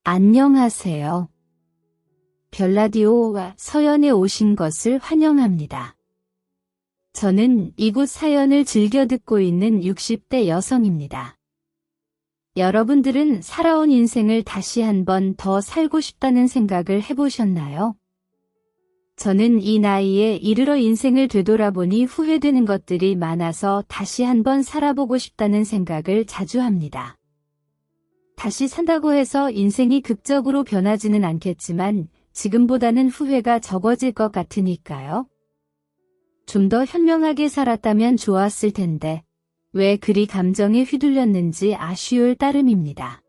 안녕하세요. 별라디오와 서연에 오신 것을 환영합니다. 저는 이곳 사연을 즐겨 듣고 있는 60대 여성입니다. 여러분들은 살아온 인생을 다시 한 번 더 살고 싶다는 생각을 해보셨나요? 저는 이 나이에 이르러 인생을 되돌아보니 후회되는 것들이 많아서 다시 한 번 살아보고 싶다는 생각을 자주 합니다. 다시 산다고 해서 인생이 극적으로 변하지는 않겠지만 지금보다는 후회가 적어질 것 같으니까요. 좀 더 현명하게 살았다면 좋았을 텐데 왜 그리 감정에 휘둘렸는지 아쉬울 따름입니다.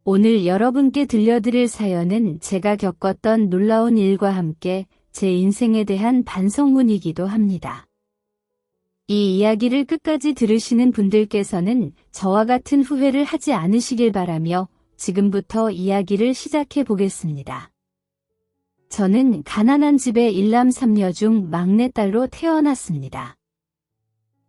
오늘 여러분께 들려드릴 사연은 제가 겪었던 놀라운 일과 함께 제 인생에 대한 반성문이기도 합니다. 이 이야기를 끝까지 들으시는 분들께서는 저와 같은 후회를 하지 않으시길 바라며 지금부터 이야기를 시작해 보겠습니다. 저는 가난한 집의 일남 삼녀 중 막내딸로 태어났습니다.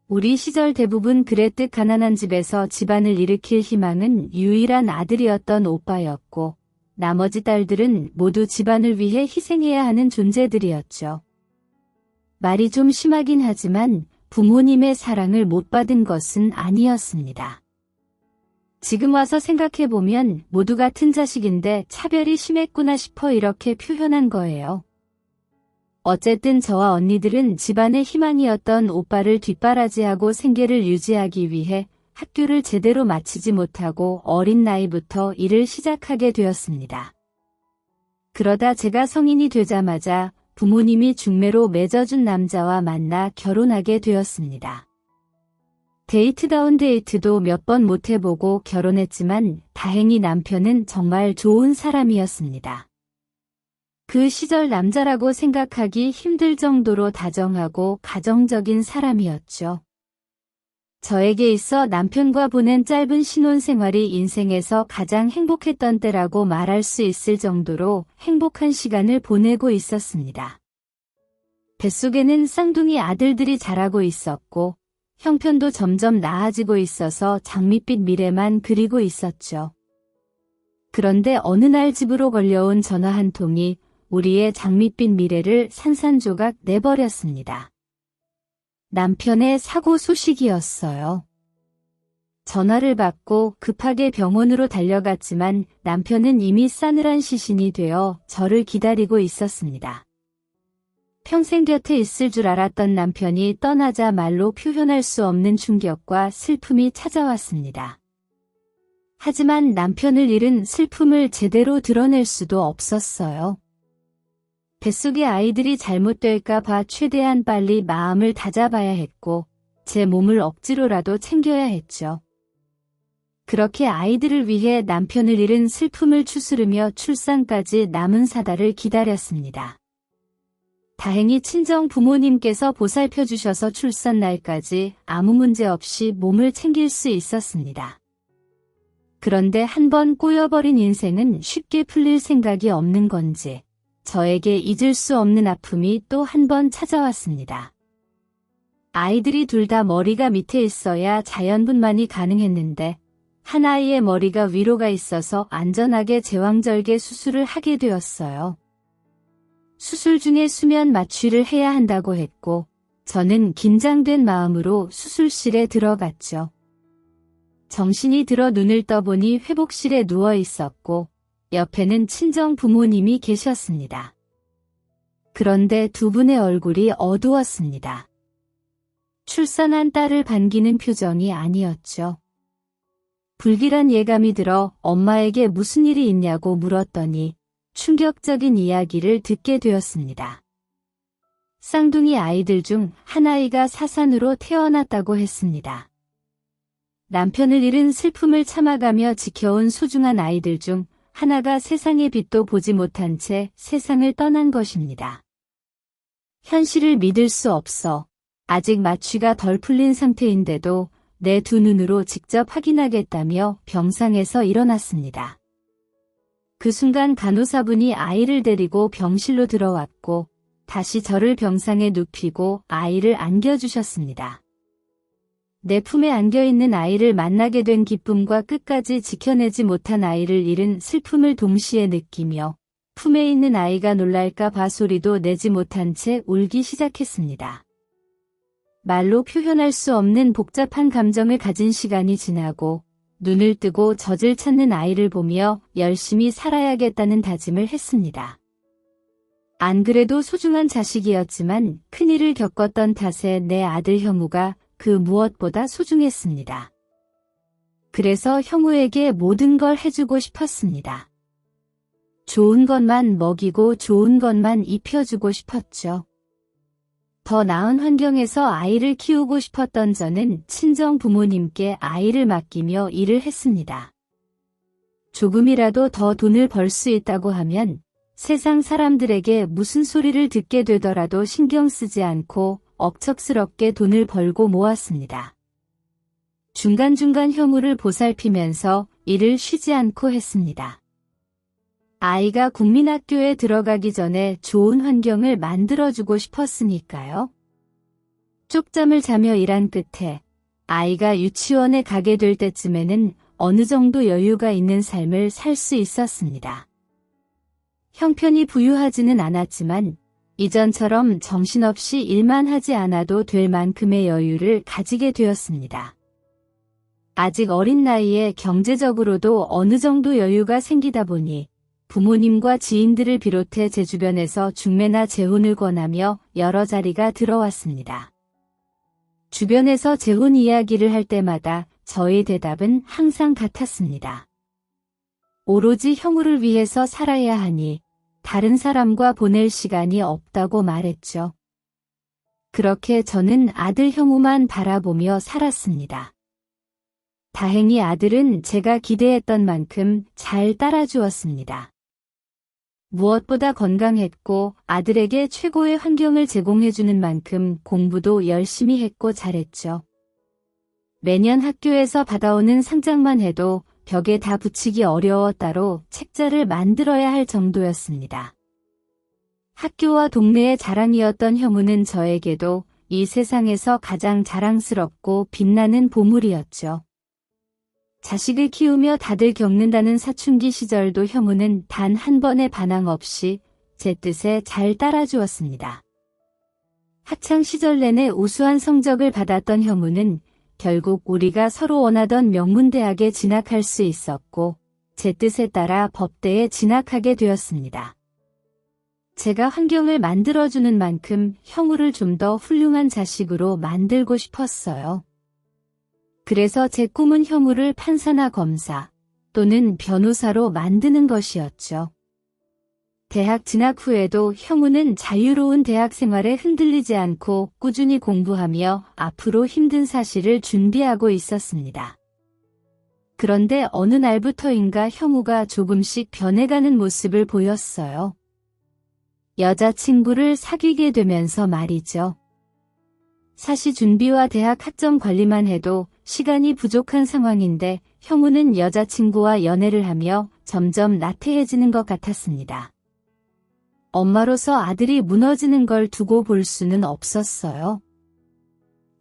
우리 시절 대부분 그랬듯 가난한 집에서 집안을 일으킬 희망은 유일한 아들이었던 오빠였고 나머지 딸들은 모두 집안을 위해 희생해야 하는 존재들이었죠. 말이 좀 심하긴 하지만 부모님의 사랑을 못 받은 것은 아니었습니다. 지금 와서 생각해보면 모두 같은 자식인데 차별이 심했구나 싶어 이렇게 표현한 거예요. 어쨌든 저와 언니들은 집안의 희망이었던 오빠를 뒷바라지하고 생계를 유지하기 위해 학교를 제대로 마치지 못하고 어린 나이부터 일을 시작하게 되었습니다. 그러다 제가 성인이 되자마자 부모님이 중매로 맺어준 남자와 만나 결혼하게 되었습니다. 데이트다운 데이트도 몇 번 못 해보고 결혼했지만 다행히 남편은 정말 좋은 사람이었습니다. 그 시절 남자라고 생각하기 힘들 정도로 다정하고 가정적인 사람이었죠. 저에게 있어 남편과 보낸 짧은 신혼생활이 인생에서 가장 행복했던 때라고 말할 수 있을 정도로 행복한 시간을 보내고 있었습니다. 뱃속에는 쌍둥이 아들들이 자라고 있었고 형편도 점점 나아지고 있어서 장밋빛 미래만 그리고 있었죠. 그런데 어느 날 집으로 걸려온 전화 한 통이 우리의 장밋빛 미래를 산산조각 내버렸습니다. 남편의 사고 소식이었어요. 전화를 받고 급하게 병원으로 달려갔지만 남편은 이미 싸늘한 시신이 되어 저를 기다리고 있었습니다. 평생 곁에 있을 줄 알았던 남편이 떠나자 말로 표현할 수 없는 충격과 슬픔이 찾아왔습니다. 하지만 남편을 잃은 슬픔을 제대로 드러낼 수도 없었어요. 뱃속의 아이들이 잘못될까 봐 최대한 빨리 마음을 다잡아야 했고 제 몸을 억지로라도 챙겨야 했죠. 그렇게 아이들을 위해 남편을 잃은 슬픔을 추스르며 출산까지 남은 사달을 기다렸습니다. 다행히 친정 부모님께서 보살펴 주셔서 출산 날까지 아무 문제 없이 몸을 챙길 수 있었습니다. 그런데 한번 꼬여버린 인생은 쉽게 풀릴 생각이 없는 건지 저에게 잊을 수 없는 아픔이 또 한 번 찾아왔습니다. 아이들이 둘 다 머리가 밑에 있어야 자연분만이 가능했는데 한 아이의 머리가 위로가 있어서 안전하게 제왕절개 수술을 하게 되었어요. 수술 중에 수면 마취를 해야 한다고 했고 저는 긴장된 마음으로 수술실에 들어갔죠. 정신이 들어 눈을 떠보니 회복실에 누워 있었고 옆에는 친정 부모님이 계셨습니다. 그런데 두 분의 얼굴이 어두웠습니다. 출산한 딸을 반기는 표정이 아니었죠. 불길한 예감이 들어 엄마에게 무슨 일이 있냐고 물었더니 충격적인 이야기를 듣게 되었습니다. 쌍둥이 아이들 중 한 아이가 사산으로 태어났다고 했습니다. 남편을 잃은 슬픔을 참아가며 지켜온 소중한 아이들 중 하나가 세상의 빛도 보지 못한 채 세상을 떠난 것입니다. 현실을 믿을 수 없어 아직 마취가 덜 풀린 상태인데도 내 두 눈으로 직접 확인하겠다며 병상에서 일어났습니다. 그 순간 간호사분이 아이를 데리고 병실로 들어왔고 다시 저를 병상에 눕히고 아이를 안겨주셨습니다. 내 품에 안겨있는 아이를 만나게 된 기쁨과 끝까지 지켜내지 못한 아이를 잃은 슬픔을 동시에 느끼며 품에 있는 아이가 놀랄까 봐 소리도 내지 못한 채 울기 시작했습니다. 말로 표현할 수 없는 복잡한 감정을 가진 시간이 지나고 눈을 뜨고 젖을 찾는 아이를 보며 열심히 살아야겠다는 다짐을 했습니다. 안 그래도 소중한 자식이었지만 큰일을 겪었던 탓에 내 아들 형우가 그 무엇보다 소중했습니다. 그래서 형우에게 모든 걸 해주고 싶었습니다. 좋은 것만 먹이고 좋은 것만 입혀주고 싶었죠. 더 나은 환경에서 아이를 키우고 싶었던 저는 친정 부모님께 아이를 맡기며 일을 했습니다. 조금이라도 더 돈을 벌 수 있다고 하면 세상 사람들에게 무슨 소리를 듣게 되더라도 신경 쓰지 않고 억척스럽게 돈을 벌고 모았습니다. 중간중간 형우를 보살피면서 일을 쉬지 않고 했습니다. 아이가 국민학교에 들어가기 전에 좋은 환경을 만들어주고 싶었으니까요. 쪽잠을 자며 일한 끝에 아이가 유치원에 가게 될 때쯤에는 어느 정도 여유가 있는 삶을 살 수 있었습니다. 형편이 부유하지는 않았지만 이전처럼 정신없이 일만 하지 않아도 될 만큼의 여유를 가지게 되었습니다. 아직 어린 나이에 경제적으로도 어느 정도 여유가 생기다 보니 부모님과 지인들을 비롯해 제 주변에서 중매나 재혼을 권하며 여러 자리가 들어왔습니다. 주변에서 재혼 이야기를 할 때마다 저의 대답은 항상 같았습니다. 오로지 형우를 위해서 살아야 하니 다른 사람과 보낼 시간이 없다고 말했죠. 그렇게 저는 아들 형우만 바라보며 살았습니다. 다행히 아들은 제가 기대했던 만큼 잘 따라주었습니다. 무엇보다 건강했고 아들에게 최고의 환경을 제공해주는 만큼 공부도 열심히 했고 잘했죠. 매년 학교에서 받아오는 상장만 해도 벽에 다 붙이기 어려워 따로 책자를 만들어야 할 정도였습니다. 학교와 동네의 자랑이었던 형우는 저에게도 이 세상에서 가장 자랑스럽고 빛나는 보물이었죠. 자식을 키우며 다들 겪는다는 사춘기 시절도 형우는 단 한 번의 반항 없이 제 뜻에 잘 따라주었습니다. 학창 시절 내내 우수한 성적을 받았던 형우는 결국 우리가 서로 원하던 명문대학에 진학할 수 있었고 제 뜻에 따라 법대에 진학하게 되었습니다. 제가 환경을 만들어주는 만큼 형우를 좀 더 훌륭한 자식으로 만들고 싶었어요. 그래서 제 꿈은 형우를 판사나 검사 또는 변호사로 만드는 것이었죠. 대학 진학 후에도 형우는 자유로운 대학 생활에 흔들리지 않고 꾸준히 공부하며 앞으로 힘든 사실을 준비하고 있었습니다. 그런데 어느 날부터인가 형우가 조금씩 변해가는 모습을 보였어요. 여자친구를 사귀게 되면서 말이죠. 사시 준비와 대학 학점 관리만 해도 시간이 부족한 상황인데 형우는 여자친구와 연애를 하며 점점 나태해지는 것 같았습니다. 엄마로서 아들이 무너지는 걸 두고 볼 수는 없었어요.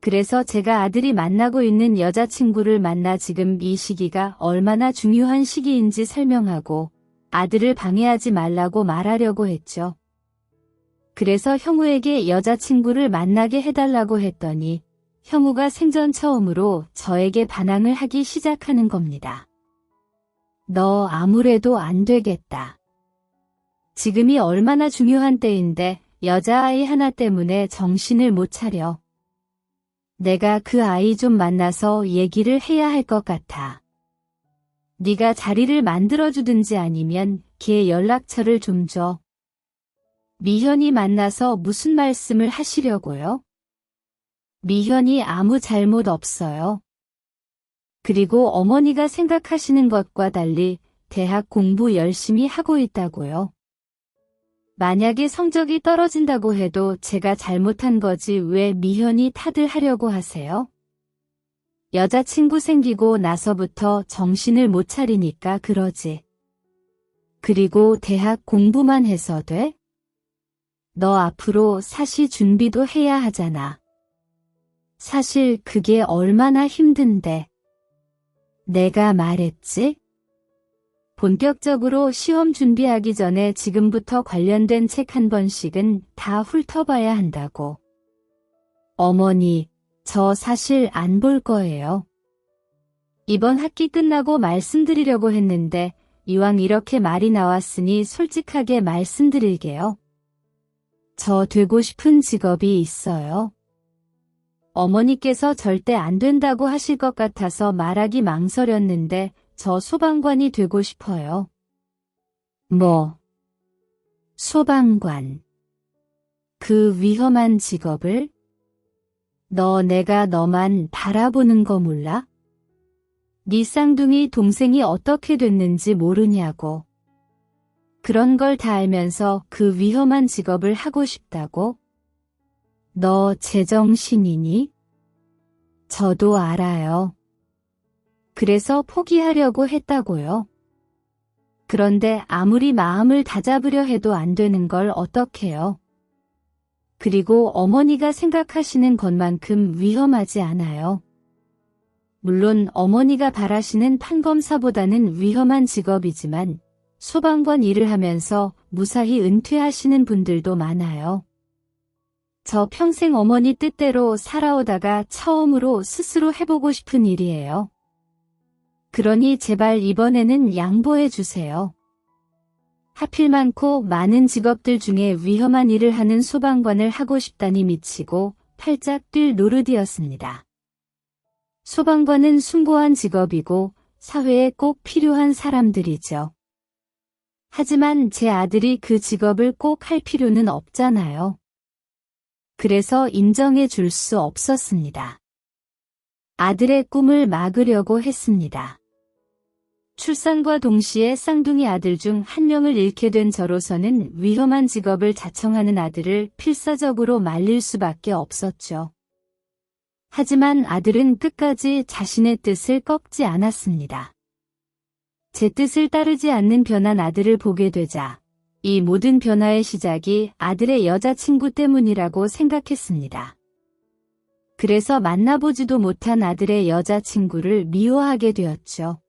그래서 제가 아들이 만나고 있는 여자친구를 만나 지금 이 시기가 얼마나 중요한 시기인지 설명하고 아들을 방해하지 말라고 말하려고 했죠. 그래서 형우에게 여자친구를 만나게 해달라고 했더니 형우가 생전 처음으로 저에게 반항을 하기 시작하는 겁니다. 너 아무래도 안 되겠다. 지금이 얼마나 중요한 때인데 여자아이 하나 때문에 정신을 못 차려. 내가 그 아이 좀 만나서 얘기를 해야 할 것 같아. 네가 자리를 만들어주든지 아니면 걔 연락처를 좀 줘. 미현이 만나서 무슨 말씀을 하시려고요? 미현이 아무 잘못 없어요. 그리고 어머니가 생각하시는 것과 달리 대학 공부 열심히 하고 있다고요. 만약에 성적이 떨어진다고 해도 제가 잘못한 거지 왜 미현이 탓을 하려고 하세요? 여자친구 생기고 나서부터 정신을 못 차리니까 그러지. 그리고 대학 공부만 해서 돼? 너 앞으로 사시 준비도 해야 하잖아. 사실 그게 얼마나 힘든데. 내가 말했지? 본격적으로 시험 준비하기 전에 지금부터 관련된 책 한 번씩은 다 훑어봐야 한다고. 어머니, 저 사실 안 볼 거예요. 이번 학기 끝나고 말씀드리려고 했는데 이왕 이렇게 말이 나왔으니 솔직하게 말씀드릴게요. 저 되고 싶은 직업이 있어요. 어머니께서 절대 안 된다고 하실 것 같아서 말하기 망설였는데 저 소방관이 되고 싶어요. 뭐? 소방관. 그 위험한 직업을? 내가 너만 바라보는 거 몰라? 네 쌍둥이 동생이 어떻게 됐는지 모르냐고. 그런 걸 다 알면서 그 위험한 직업을 하고 싶다고? 너 제정신이니? 저도 알아요. 그래서 포기하려고 했다고요. 그런데 아무리 마음을 다잡으려 해도 안 되는 걸 어떡해요. 그리고 어머니가 생각하시는 것만큼 위험하지 않아요. 물론 어머니가 바라시는 판검사보다는 위험한 직업이지만 소방관 일을 하면서 무사히 은퇴하시는 분들도 많아요. 저 평생 어머니 뜻대로 살아오다가 처음으로 스스로 해보고 싶은 일이에요. 그러니 제발 이번에는 양보해 주세요. 하필 많고 많은 직업들 중에 위험한 일을 하는 소방관을 하고 싶다니 미치고 팔짝 뛸 노릇이었습니다. 소방관은 숭고한 직업이고 사회에 꼭 필요한 사람들이죠. 하지만 제 아들이 그 직업을 꼭 할 필요는 없잖아요. 그래서 인정해 줄 수 없었습니다. 아들의 꿈을 막으려고 했습니다. 출산과 동시에 쌍둥이 아들 중 한 명을 잃게 된 저로서는 위험한 직업을 자청하는 아들을 필사적으로 말릴 수밖에 없었죠. 하지만 아들은 끝까지 자신의 뜻을 꺾지 않았습니다. 제 뜻을 따르지 않는 변한 아들을 보게 되자 이 모든 변화의 시작이 아들의 여자친구 때문이라고 생각했습니다. 그래서 만나보지도 못한 아들의 여자친구를 미워하게 되었죠.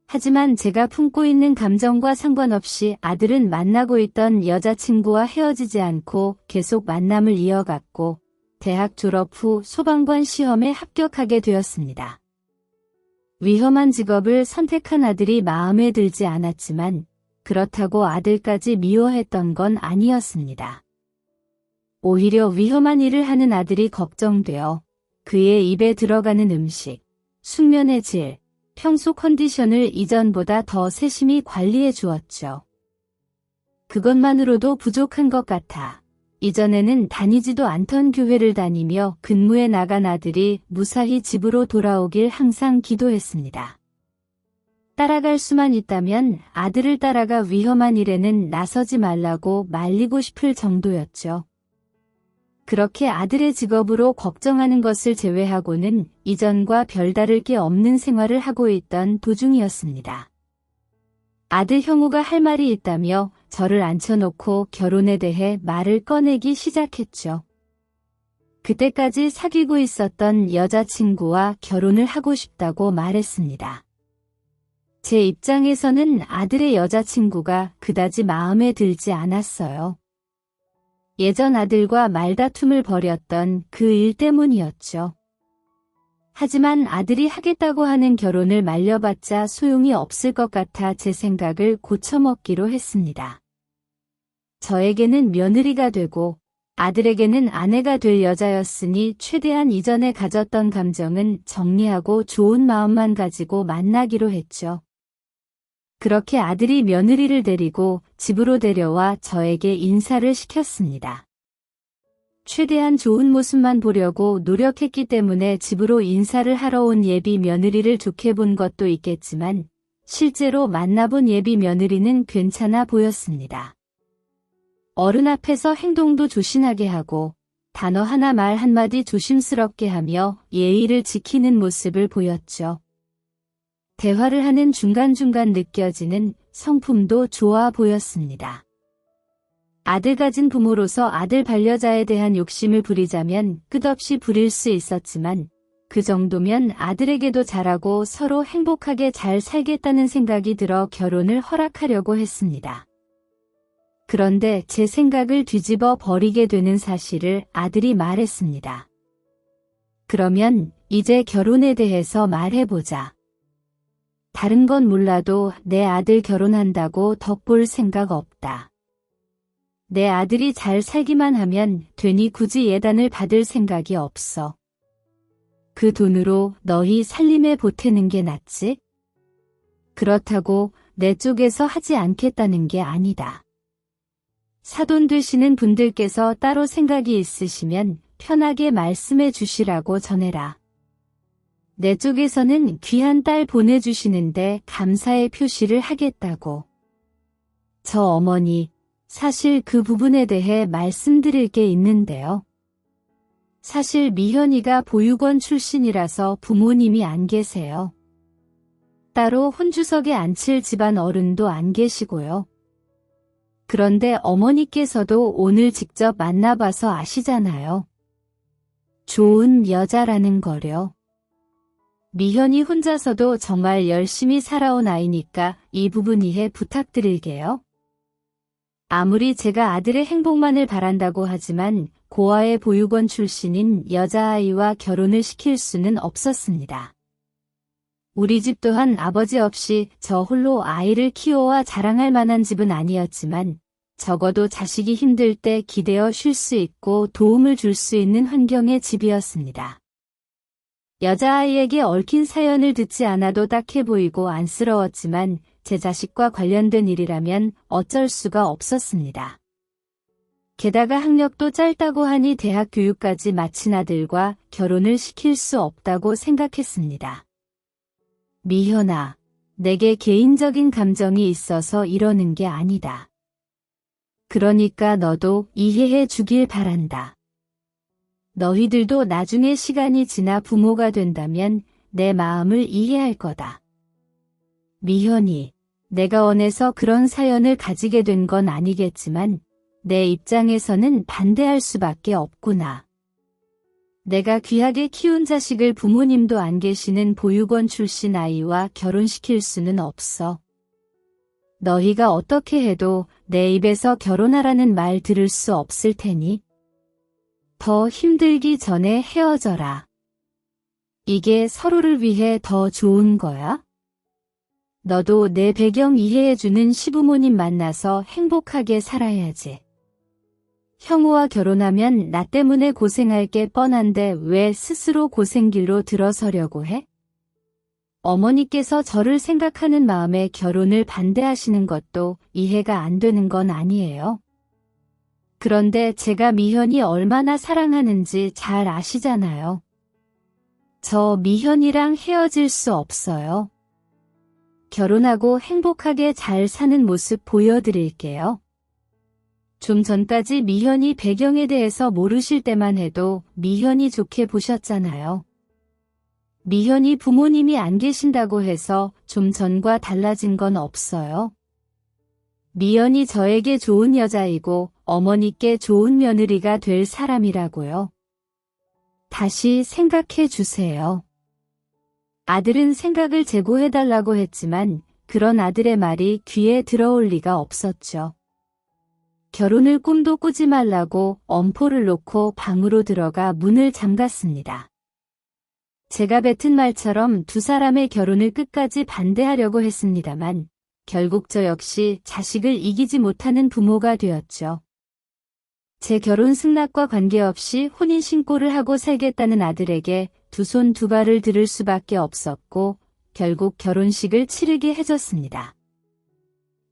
하지만 제가 품고 있는 감정과 상관없이 아들은 만나고 있던 여자친구와 헤어지지 않고 계속 만남을 이어갔고 대학 졸업 후 소방관 시험에 합격하게 되었습니다. 위험한 직업을 선택한 아들이 마음에 들지 않았지만 그렇다고 아들까지 미워했던 건 아니었습니다. 오히려 위험한 일을 하는 아들이 걱정되어 그의 입에 들어가는 음식, 숙면의 질, 평소 컨디션을 이전보다 더 세심히 관리해 주었죠. 그것만으로도 부족한 것 같아 이전에는 다니지도 않던 교회를 다니며 근무에 나간 아들이 무사히 집으로 돌아오길 항상 기도했습니다. 따라갈 수만 있다면 아들을 따라가 위험한 일에는 나서지 말라고 말리고 싶을 정도였죠. 그렇게 아들의 직업으로 걱정하는 것을 제외하고는 이전과 별다를 게 없는 생활을 하고 있던 도중이었습니다. 아들 형우가 할 말이 있다며 저를 앉혀놓고 결혼에 대해 말을 꺼내기 시작했죠. 그때까지 사귀고 있었던 여자친구와 결혼을 하고 싶다고 말했습니다. 제 입장에서는 아들의 여자친구가 그다지 마음에 들지 않았어요. 예전 아들과 말다툼을 벌였던 그 일 때문이었죠. 하지만 아들이 하겠다고 하는 결혼을 말려봤자 소용이 없을 것 같아 제 생각을 고쳐먹기로 했습니다. 저에게는 며느리가 되고 아들에게는 아내가 될 여자였으니 최대한 이전에 가졌던 감정은 정리하고 좋은 마음만 가지고 만나기로 했죠. 그렇게 아들이 며느리를 데리고 집으로 데려와 저에게 인사를 시켰습니다. 최대한 좋은 모습만 보려고 노력했기 때문에 집으로 인사를 하러 온 예비 며느리를 좋게 본 것도 있겠지만 실제로 만나본 예비 며느리는 괜찮아 보였습니다. 어른 앞에서 행동도 조신하게 하고 단어 하나 말 한마디 조심스럽게 하며 예의를 지키는 모습을 보였죠. 대화를 하는 중간중간 느껴지는 성품도 좋아 보였습니다. 아들 가진 부모로서 아들 반려자에 대한 욕심을 부리자면 끝없이 부릴 수 있었지만 그 정도면 아들에게도 잘하고 서로 행복하게 잘 살겠다는 생각이 들어 결혼을 허락하려고 했습니다. 그런데 제 생각을 뒤집어 버리게 되는 사실을 아들이 말했습니다. 그러면 이제 결혼에 대해서 말해보자. 다른 건 몰라도 내 아들 결혼한다고 덕볼 생각 없다. 내 아들이 잘 살기만 하면 되니 굳이 예단을 받을 생각이 없어. 그 돈으로 너희 살림에 보태는 게 낫지? 그렇다고 내 쪽에서 하지 않겠다는 게 아니다. 사돈 되시는 분들께서 따로 생각이 있으시면 편하게 말씀해 주시라고 전해라. 내 쪽에서는 귀한 딸 보내주시는데 감사의 표시를 하겠다고. 저 어머니, 사실 그 부분에 대해 말씀드릴 게 있는데요. 사실 미현이가 보육원 출신이라서 부모님이 안 계세요. 따로 혼주석에 앉힐 집안 어른도 안 계시고요. 그런데 어머니께서도 오늘 직접 만나봐서 아시잖아요. 좋은 여자라는 거요. 미현이 혼자서도 정말 열심히 살아온 아이니까 이 부분 이해 부탁드릴게요. 아무리 제가 아들의 행복만을 바란다고 하지만 고아의 보육원 출신인 여자아이와 결혼을 시킬 수는 없었습니다. 우리 집 또한 아버지 없이 저 홀로 아이를 키워와 자랑할 만한 집은 아니었지만 적어도 자식이 힘들 때 기대어 쉴 수 있고 도움을 줄 수 있는 환경의 집이었습니다. 여자아이에게 얽힌 사연을 듣지 않아도 딱해 보이고 안쓰러웠지만 제 자식과 관련된 일이라면 어쩔 수가 없었습니다. 게다가 학력도 짧다고 하니 대학 교육까지 마친 아들과 결혼을 시킬 수 없다고 생각했습니다. 미현아, 내게 개인적인 감정이 있어서 이러는 게 아니다. 그러니까 너도 이해해 주길 바란다. 너희들도 나중에 시간이 지나 부모가 된다면 내 마음을 이해할 거다. 미현이, 내가 원해서 그런 사연을 가지게 된 건 아니겠지만 내 입장에서는 반대할 수밖에 없구나. 내가 귀하게 키운 자식을 부모님도 안 계시는 보육원 출신 아이와 결혼시킬 수는 없어. 너희가 어떻게 해도 내 입에서 결혼하라는 말 들을 수 없을 테니 더 힘들기 전에 헤어져라. 이게 서로를 위해 더 좋은 거야? 너도 내 배경 이해해주는 시부모님 만나서 행복하게 살아야지. 형우와 결혼하면 나 때문에 고생할 게 뻔한데 왜 스스로 고생길로 들어서려고 해? 어머니께서 저를 생각하는 마음에 결혼을 반대하시는 것도 이해가 안 되는 건 아니에요. 그런데 제가 미현이 얼마나 사랑하는지 잘 아시잖아요. 저 미현이랑 헤어질 수 없어요. 결혼하고 행복하게 잘 사는 모습 보여드릴게요. 좀 전까지 미현이 배경에 대해서 모르실 때만 해도 미현이 좋게 보셨잖아요. 미현이 부모님이 안 계신다고 해서 좀 전과 달라진 건 없어요. 미현이 저에게 좋은 여자이고 어머니께 좋은 며느리가 될 사람이라고요. 다시 생각해 주세요. 아들은 생각을 재고해달라고 했지만 그런 아들의 말이 귀에 들어올 리가 없었죠. 결혼을 꿈도 꾸지 말라고 엄포를 놓고 방으로 들어가 문을 잠갔습니다. 제가 뱉은 말처럼 두 사람의 결혼을 끝까지 반대하려고 했습니다만 결국 저 역시 자식을 이기지 못하는 부모가 되었죠. 제 결혼 승낙과 관계없이 혼인신고를 하고 살겠다는 아들에게 두 손 두 발을 들을 수밖에 없었고 결국 결혼식을 치르게 해줬습니다.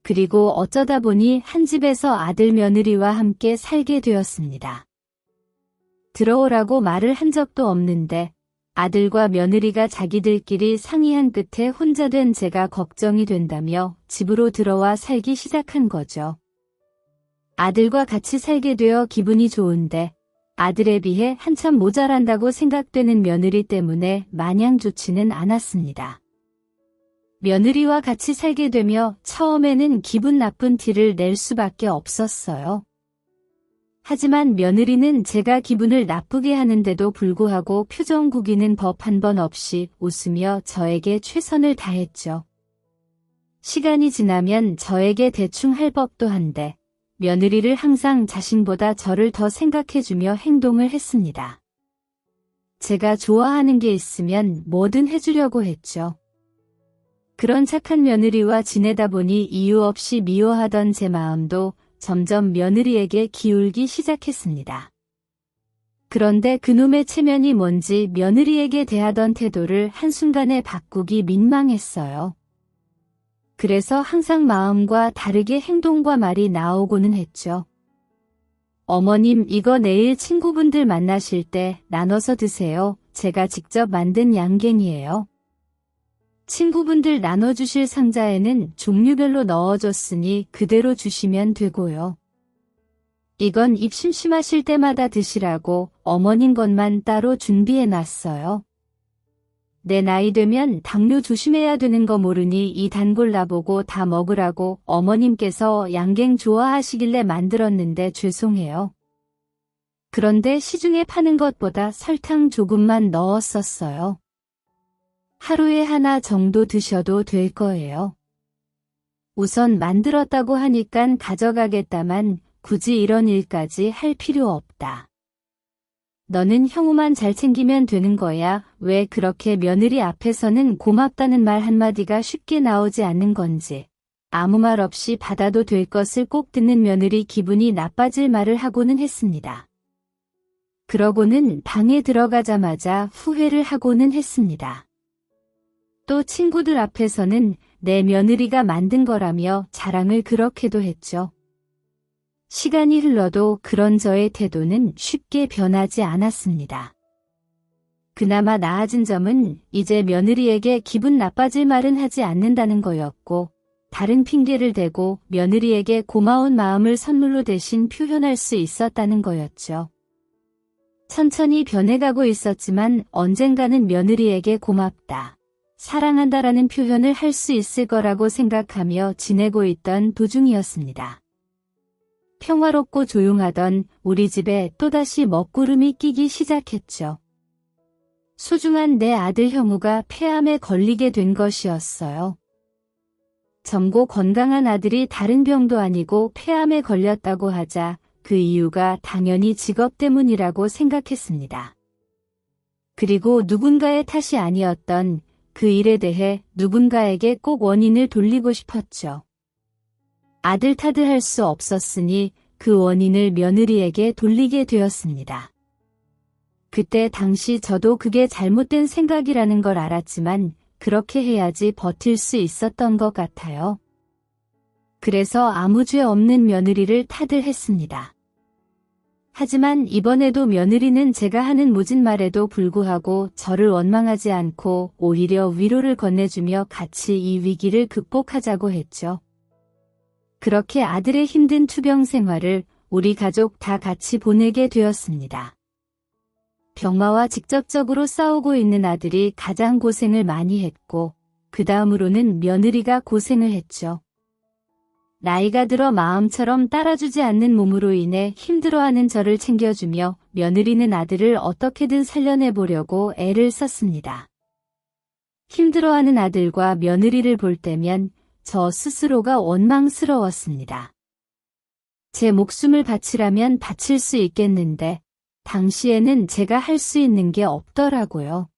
그리고 어쩌다 보니 한 집에서 아들 며느리와 함께 살게 되었습니다. 들어오라고 말을 한 적도 없는데 아들과 며느리가 자기들끼리 상의한 끝에 혼자 된 제가 걱정이 된다며 집으로 들어와 살기 시작한 거죠. 아들과 같이 살게 되어 기분이 좋은데 아들에 비해 한참 모자란다고 생각되는 며느리 때문에 마냥 좋지는 않았습니다. 며느리와 같이 살게 되며 처음에는 기분 나쁜 티를 낼 수밖에 없었어요. 하지만 며느리는 제가 기분을 나쁘게 하는데도 불구하고 표정 구기는 법 한 번 없이 웃으며 저에게 최선을 다했죠. 시간이 지나면 저에게 대충 할 법도 한데 며느리를 항상 자신보다 저를 더 생각해주며 행동을 했습니다. 제가 좋아하는 게 있으면 뭐든 해주려고 했죠. 그런 착한 며느리와 지내다 보니 이유 없이 미워하던 제 마음도 점점 며느리에게 기울기 시작했습니다. 그런데 그놈의 체면이 뭔지 며느리에게 대하던 태도를 한순간에 바꾸기 민망했어요. 그래서 항상 마음과 다르게 행동과 말이 나오고는 했죠. 어머님, 이거 내일 친구분들 만나실 때 나눠서 드세요. 제가 직접 만든 양갱이에요. 친구분들 나눠주실 상자에는 종류별로 넣어줬으니 그대로 주시면 되고요. 이건 입 심심하실 때마다 드시라고 어머님 것만 따로 준비해놨어요. 내 나이 되면 당뇨 조심해야 되는 거 모르니 이 단골 나보고 다 먹으라고 어머님께서 양갱 좋아하시길래 만들었는데 죄송해요. 그런데 시중에 파는 것보다 설탕 조금만 넣었었어요. 하루에 하나 정도 드셔도 될 거예요. 우선 만들었다고 하니깐 가져가겠다만 굳이 이런 일까지 할 필요 없다. 너는 형우만 잘 챙기면 되는 거야. 왜 그렇게 며느리 앞에서는 고맙다는 말 한마디가 쉽게 나오지 않는 건지. 아무 말 없이 받아도 될 것을 꼭 듣는 며느리 기분이 나빠질 말을 하고는 했습니다. 그러고는 방에 들어가자마자 후회를 하고는 했습니다. 또 친구들 앞에서는 내 며느리가 만든 거라며 자랑을 그렇게도 했죠. 시간이 흘러도 그런 저의 태도는 쉽게 변하지 않았습니다. 그나마 나아진 점은 이제 며느리에게 기분 나빠질 말은 하지 않는다는 거였고, 다른 핑계를 대고 며느리에게 고마운 마음을 선물로 대신 표현할 수 있었다는 거였죠. 천천히 변해가고 있었지만 언젠가는 며느리에게 고맙다, 사랑한다라는 표현을 할 수 있을 거라고 생각하며 지내고 있던 도중이었습니다. 평화롭고 조용하던 우리 집에 또다시 먹구름이 끼기 시작했죠. 소중한 내 아들 형우가 폐암에 걸리게 된 것이었어요. 젊고 건강한 아들이 다른 병도 아니고 폐암에 걸렸다고 하자 그 이유가 당연히 직업 때문이라고 생각했습니다. 그리고 누군가의 탓이 아니었던 그 일에 대해 누군가에게 꼭 원인을 돌리고 싶었죠. 아들 탓을 할 수 없었으니 그 원인을 며느리에게 돌리게 되었습니다. 그때 당시 저도 그게 잘못된 생각이라는 걸 알았지만 그렇게 해야지 버틸 수 있었던 것 같아요. 그래서 아무 죄 없는 며느리를 탓을 했습니다. 하지만 이번에도 며느리는 제가 하는 모진 말에도 불구하고 저를 원망하지 않고 오히려 위로를 건네주며 같이 이 위기를 극복하자고 했죠. 그렇게 아들의 힘든 투병 생활을 우리 가족 다 같이 보내게 되었습니다. 병마와 직접적으로 싸우고 있는 아들이 가장 고생을 많이 했고, 그 다음으로는 며느리가 고생을 했죠. 나이가 들어 마음처럼 따라주지 않는 몸으로 인해 힘들어하는 저를 챙겨주며 며느리는 아들을 어떻게든 살려내보려고 애를 썼습니다. 힘들어하는 아들과 며느리를 볼 때면 저 스스로가 원망스러웠습니다. 제 목숨을 바치라면 바칠 수 있겠는데 당시에는 제가 할 수 있는 게 없더라고요.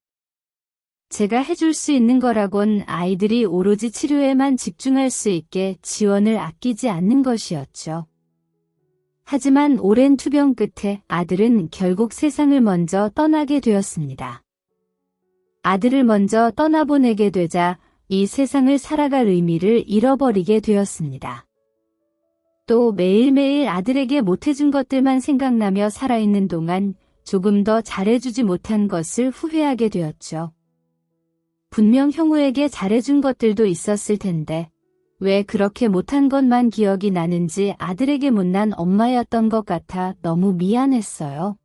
제가 해줄 수 있는 거라곤 아이들이 오로지 치료에만 집중할 수 있게 지원을 아끼지 않는 것이었죠. 하지만 오랜 투병 끝에 아들은 결국 세상을 먼저 떠나게 되었습니다. 아들을 먼저 떠나보내게 되자 이 세상을 살아갈 의미를 잃어버리게 되었습니다. 또 매일매일 아들에게 못해준 것들만 생각나며 살아있는 동안 조금 더 잘해주지 못한 것을 후회하게 되었죠. 분명 형우에게 잘해준 것들도 있었을 텐데 왜 그렇게 못한 것만 기억이 나는지 아들에게 못난 엄마였던 것 같아 너무 미안했어요.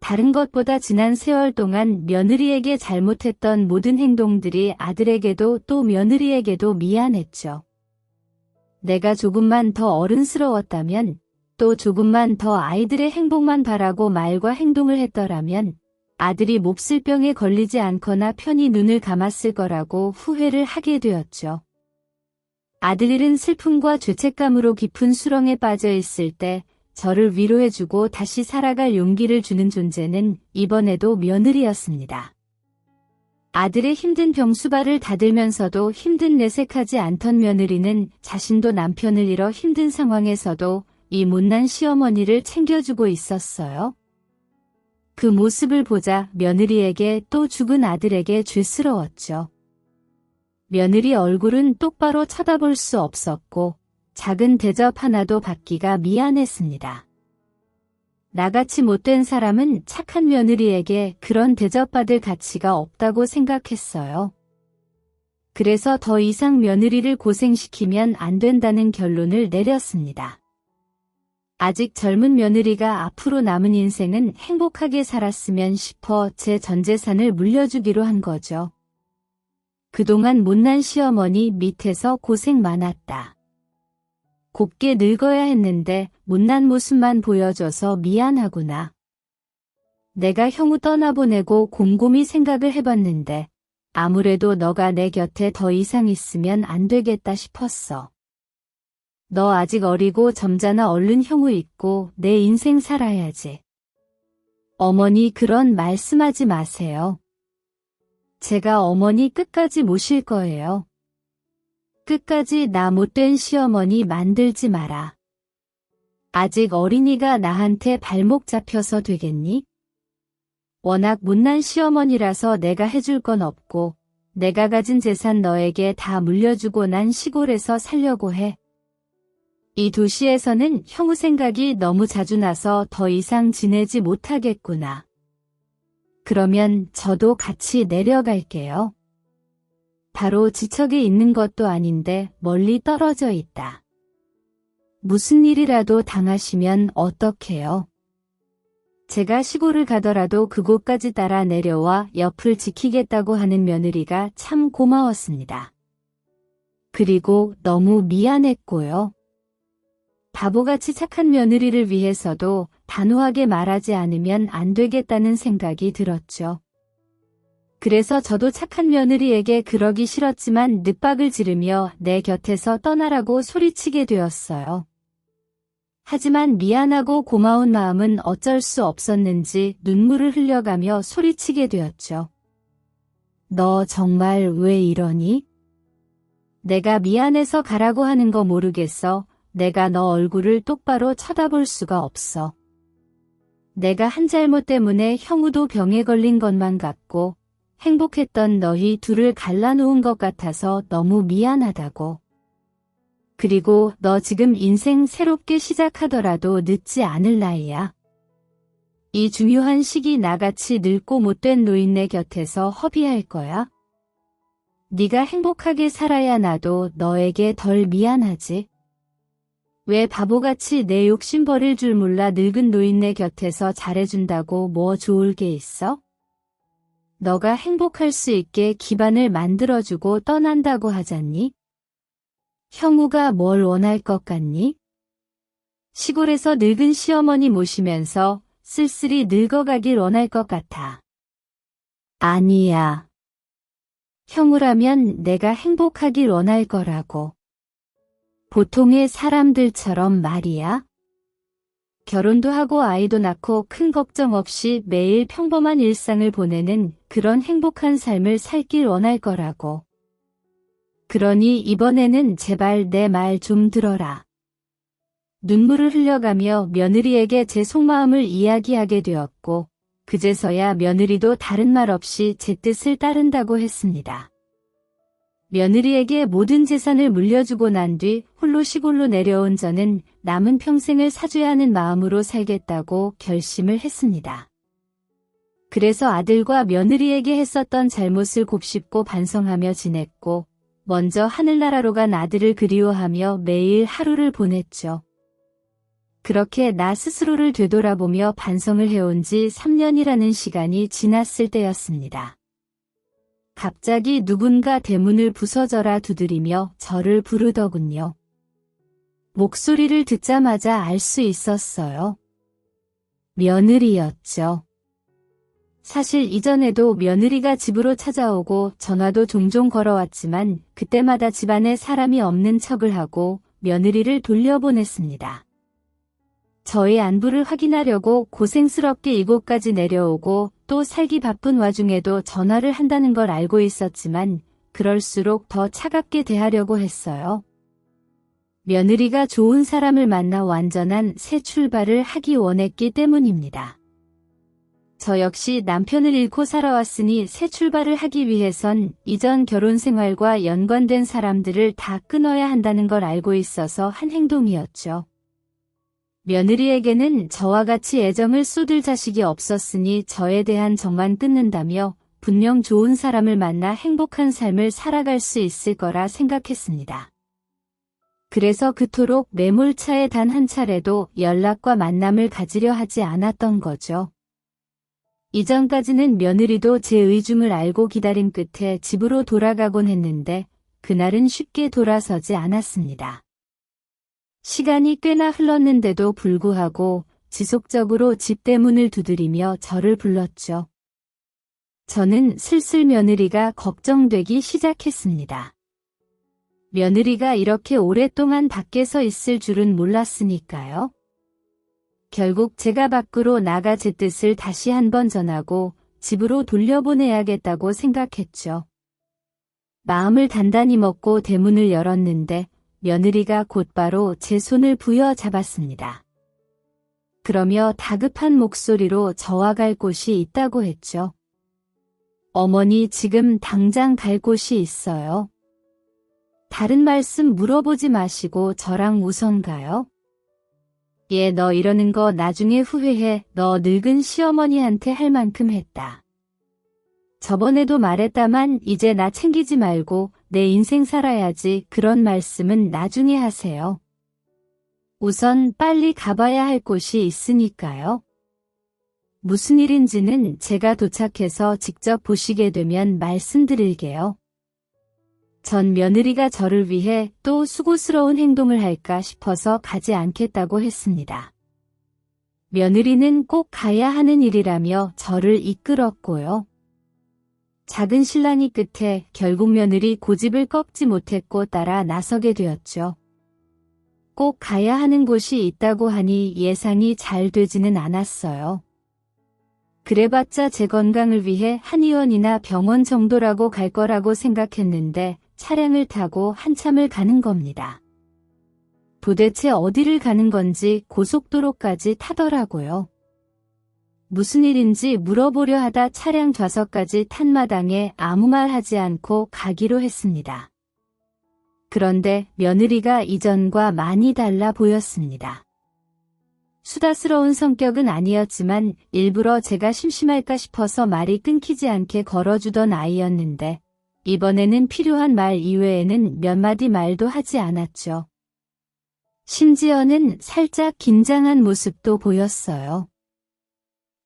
다른 것보다 지난 세월 동안 며느리에게 잘못했던 모든 행동들이 아들에게도 또 며느리에게도 미안했죠. 내가 조금만 더 어른스러웠다면 또 조금만 더 아이들의 행복만 바라고 말과 행동을 했더라면 아들이 몹쓸 병에 걸리지 않거나 편히 눈을 감았을 거라고 후회를 하게 되었죠. 아들 잃은 슬픔과 죄책감으로 깊은 수렁에 빠져 있을 때 저를 위로해주고 다시 살아갈 용기를 주는 존재는 이번에도 며느리였습니다. 아들의 힘든 병수발을 다들면서도 힘든 내색하지 않던 며느리는 자신도 남편을 잃어 힘든 상황에서도 이 못난 시어머니를 챙겨주고 있었어요. 그 모습을 보자 며느리에게 또 죽은 아들에게 죄스러웠죠. 며느리 얼굴은 똑바로 쳐다볼 수 없었고 작은 대접 하나도 받기가 미안했습니다. 나같이 못된 사람은 착한 며느리에게 그런 대접받을 가치가 없다고 생각했어요. 그래서 더 이상 며느리를 고생시키면 안 된다는 결론을 내렸습니다. 아직 젊은 며느리가 앞으로 남은 인생은 행복하게 살았으면 싶어 제 전 재산을 물려주기로 한 거죠. 그동안 못난 시어머니 밑에서 고생 많았다. 곱게 늙어야 했는데 못난 모습만 보여줘서 미안하구나. 내가 형우 떠나보내고 곰곰이 생각을 해봤는데 아무래도 너가 내 곁에 더 이상 있으면 안 되겠다 싶었어. 너 아직 어리고 점잖아. 얼른 형우 있고 내 인생 살아야지. 어머니 그런 말씀하지 마세요. 제가 어머니 끝까지 모실 거예요. 끝까지 나 못된 시어머니 만들지 마라. 아직 어린이가 나한테 발목 잡혀서 되겠니? 워낙 못난 시어머니라서 내가 해줄 건 없고 내가 가진 재산 너에게 다 물려주고 난 시골에서 살려고 해. 이 도시에서는 형우 생각이 너무 자주 나서 더 이상 지내지 못하겠구나. 그러면 저도 같이 내려갈게요. 바로 지척에 있는 것도 아닌데 멀리 떨어져 있다. 무슨 일이라도 당하시면 어떡해요? 제가 시골을 가더라도 그곳까지 따라 내려와 옆을 지키겠다고 하는 며느리가 참 고마웠습니다. 그리고 너무 미안했고요. 바보같이 착한 며느리를 위해서도 단호하게 말하지 않으면 안 되겠다는 생각이 들었죠. 그래서 저도 착한 며느리에게 그러기 싫었지만 늦박을 지르며 내 곁에서 떠나라고 소리치게 되었어요. 하지만 미안하고 고마운 마음은 어쩔 수 없었는지 눈물을 흘려가며 소리치게 되었죠. 너 정말 왜 이러니? 내가 미안해서 가라고 하는 거 모르겠어. 내가 너 얼굴을 똑바로 쳐다볼 수가 없어. 내가 한 잘못 때문에 형우도 병에 걸린 것만 같고 행복했던 너희 둘을 갈라놓은 것 같아서 너무 미안하다고. 그리고 너 지금 인생 새롭게 시작하더라도 늦지 않을 나이야. 이 중요한 시기 나같이 늙고 못된 노인네 곁에서 허비할 거야? 네가 행복하게 살아야 나도 너에게 덜 미안하지. 왜 바보같이 내 욕심 버릴 줄 몰라 늙은 노인네 곁에서 잘해준다고 뭐 좋을 게 있어? 너가 행복할 수 있게 기반을 만들어주고 떠난다고 하잖니? 형우가 뭘 원할 것 같니? 시골에서 늙은 시어머니 모시면서 쓸쓸히 늙어가길 원할 것 같아. 아니야. 형우라면 내가 행복하길 원할 거라고. 보통의 사람들처럼 말이야. 결혼도 하고 아이도 낳고 큰 걱정 없이 매일 평범한 일상을 보내는 그런 행복한 삶을 살길 원할 거라고. 그러니 이번에는 제발 내 말 좀 들어라. 눈물을 흘려가며 며느리에게 제 속마음을 이야기하게 되었고 그제서야 며느리도 다른 말 없이 제 뜻을 따른다고 했습니다. 며느리에게 모든 재산을 물려주고 난 뒤 홀로 시골로 내려온 저는 남은 평생을 사줘야 하는 마음으로 살겠다고 결심을 했습니다. 그래서 아들과 며느리에게 했었던 잘못을 곱씹고 반성하며 지냈고 먼저 하늘나라로 간 아들을 그리워하며 매일 하루를 보냈죠. 그렇게 나 스스로를 되돌아보며 반성을 해온 지 3년이라는 시간이 지났을 때였습니다. 갑자기 누군가 대문을 부서져라 두드리며 저를 부르더군요. 목소리를 듣자마자 알 수 있었어요. 며느리였죠. 사실 이전에도 며느리가 집으로 찾아오고 전화도 종종 걸어왔지만 그때마다 집안에 사람이 없는 척을 하고 며느리를 돌려보냈습니다. 저의 안부를 확인하려고 고생스럽게 이곳까지 내려오고 또 살기 바쁜 와중에도 전화를 한다는 걸 알고 있었지만 그럴수록 더 차갑게 대하려고 했어요. 며느리가 좋은 사람을 만나 완전한 새 출발을 하기 원했기 때문입니다. 저 역시 남편을 잃고 살아왔으니 새 출발을 하기 위해선 이전 결혼 생활과 연관된 사람들을 다 끊어야 한다는 걸 알고 있어서 한 행동이었죠. 며느리에게는 저와 같이 애정을 쏟을 자식이 없었으니 저에 대한 정만 끊는다며 분명 좋은 사람을 만나 행복한 삶을 살아갈 수 있을 거라 생각했습니다. 그래서 그토록 매몰차에 단 한 차례도 연락과 만남을 가지려 하지 않았던 거죠. 이전까지는 며느리도 제 의중을 알고 기다린 끝에 집으로 돌아가곤 했는데 그날은 쉽게 돌아서지 않았습니다. 시간이 꽤나 흘렀는데도 불구하고 지속적으로 집 대문을 두드리며 저를 불렀죠. 저는 슬슬 며느리가 걱정되기 시작했습니다. 며느리가 이렇게 오랫동안 밖에서 있을 줄은 몰랐으니까요. 결국 제가 밖으로 나가 제 뜻을 다시 한번 전하고 집으로 돌려보내야겠다고 생각했죠. 마음을 단단히 먹고 대문을 열었는데 며느리가 곧바로 제 손을 부여잡았습니다. 그러며 다급한 목소리로 저와 갈 곳이 있다고 했죠. 어머니, 지금 당장 갈 곳이 있어요. 다른 말씀 물어보지 마시고 저랑 우선 가요. 얘, 너 이러는 거 나중에 후회해. 너 늙은 시어머니한테 할 만큼 했다. 저번에도 말했다만 이제 나 챙기지 말고 내 인생 살아야지. 그런 말씀은 나중에 하세요. 우선 빨리 가봐야 할 곳이 있으니까요. 무슨 일인지는 제가 도착해서 직접 보시게 되면 말씀드릴게요. 전 며느리가 저를 위해 또 수고스러운 행동을 할까 싶어서 가지 않겠다고 했습니다. 며느리는 꼭 가야 하는 일이라며 저를 이끌었고요. 작은 신랑이 끝에 결국 며느리 고집을 꺾지 못했고 따라 나서게 되었죠. 꼭 가야 하는 곳이 있다고 하니 예상이 잘 되지는 않았어요. 그래봤자 제 건강을 위해 한의원이나 병원 정도라고 갈 거라고 생각했는데 차량을 타고 한참을 가는 겁니다. 도대체 어디를 가는 건지 고속도로까지 타더라고요. 무슨 일인지 물어보려 하다 차량 좌석까지 탄 마당에 아무 말 하지 않고 가기로 했습니다. 그런데 며느리가 이전과 많이 달라 보였습니다. 수다스러운 성격은 아니었지만 일부러 제가 심심할까 싶어서 말이 끊기지 않게 걸어주던 아이였는데 이번에는 필요한 말 이외에는 몇 마디 말도 하지 않았죠. 심지어는 살짝 긴장한 모습도 보였어요.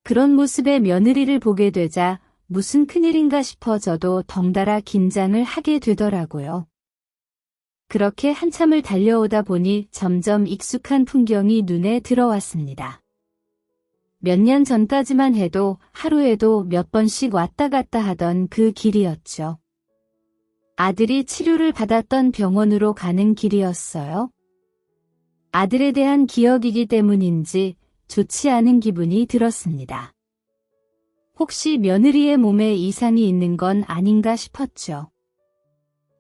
그런 모습의 며느리를 보게 되자 무슨 큰일인가 싶어 저도 덩달아 긴장을 하게 되더라고요. 그렇게 한참을 달려오다 보니 점점 익숙한 풍경이 눈에 들어왔습니다. 몇 년 전까지만 해도 하루에도 몇 번씩 왔다 갔다 하던 그 길이었죠. 아들이 치료를 받았던 병원으로 가는 길이었어요. 아들에 대한 기억이기 때문인지 좋지 않은 기분이 들었습니다. 혹시 며느리의 몸에 이상이 있는 건 아닌가 싶었죠.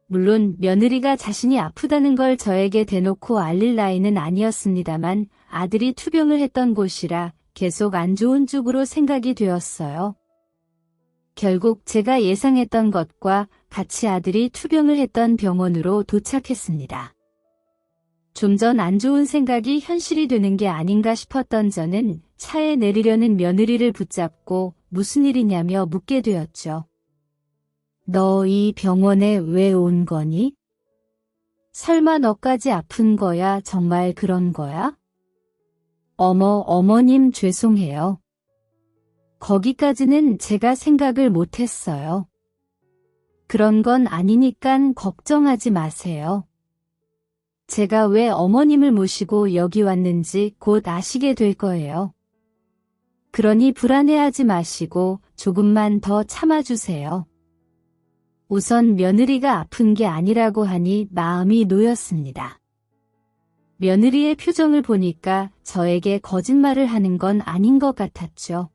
물론 며느리가 자신이 아프다는 걸 저에게 대놓고 알릴 나이는 아니었습니다만 아들이 투병을 했던 곳이라 계속 안 좋은 쪽으로 생각이 되었어요. 결국 제가 예상했던 것과 같이 아들이 투병을 했던 병원으로 도착했습니다. 좀 전 안 좋은 생각이 현실이 되는 게 아닌가 싶었던 저는 차에 내리려는 며느리를 붙잡고 무슨 일이냐며 묻게 되었죠. 너 이 병원에 왜 온 거니? 설마 너까지 아픈 거야? 정말 그런 거야? 어머님 죄송해요. 거기까지는 제가 생각을 못했어요. 그런 건 아니니깐 걱정하지 마세요. 제가 왜 어머님을 모시고 여기 왔는지 곧 아시게 될 거예요. 그러니 불안해하지 마시고 조금만 더 참아주세요. 우선 며느리가 아픈 게 아니라고 하니 마음이 놓였습니다. 며느리의 표정을 보니까 저에게 거짓말을 하는 건 아닌 것 같았죠.